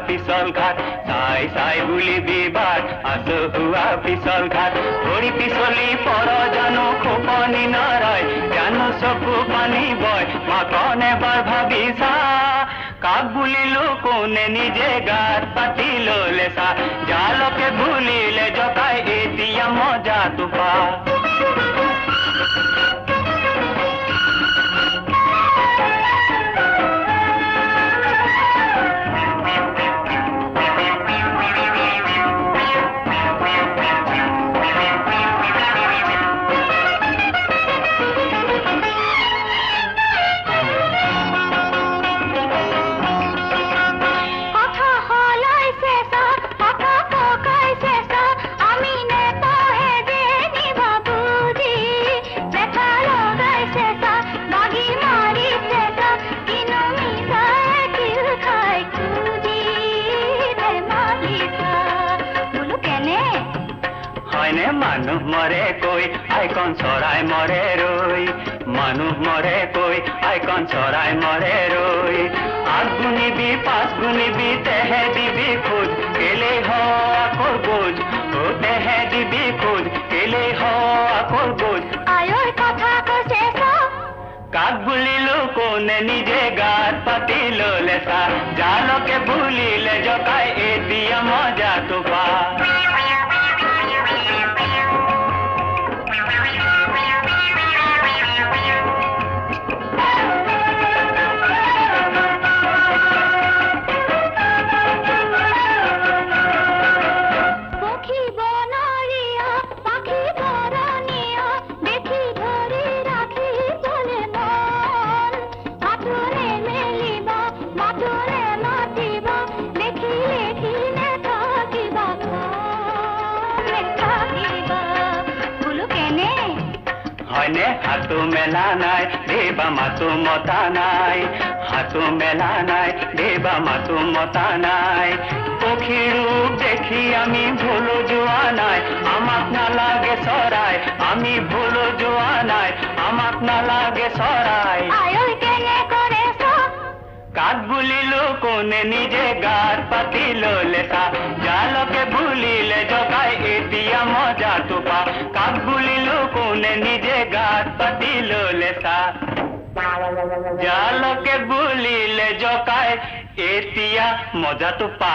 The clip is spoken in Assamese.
পিছল ঘাট চাই চাই বুলি বিবাদ আছো হুয়া পিছল ঘাট ভৰি পিছলি পৰ জানো খোপনি নৰয় জানো চকু পানী বয় মাকন এবাৰ ভাবি চা কাক বুলিলো কোনে নিজে গাত পাতি ললে চা জালকে ভুলিলে জকাই এতিয়া মজাটো পা মানুহ মৰে কৈ আইকন চৰাই মৰে ৰৈ মানুহ মৰে কৈ আইকন চৰাই মৰে ৰৈ আগ গুণিবি পাঁচ গুণিবি তেহে দিবি খোজ কেলে হ আকৌ গোজ অ তেহে দিবি খোজ কেলে হ আকৌ গোজ আয়ৰ কথা কৈছে কাক বুলিলো কোনে নিজে গাত পাতি ললে চা জালকে ভুলিলে জকাই এতিয়া মজাটো পা হাতু মেলা নাই দেবা মাতু মতা নাই হাতু মেলা নাই দেবা মাতু মতা নাই পক্ষীৰ ৰূপ দেখি আমি ভুলো যোৱা নাই আমাক নালাগে চৰাই আমি ভুলো যোৱা নাই আমাক নালাগে চৰাই কাক বুলিলো কোনে নিজে গাত পাতি ললে চা জালকে ভুলিলে জকাই এতিয়া মজাটো পা কাক বুলিলো কোনে নিজে গাত পাতি ললে চা জালকে ভুলিলে জকাই এতিয়া মজাটো পা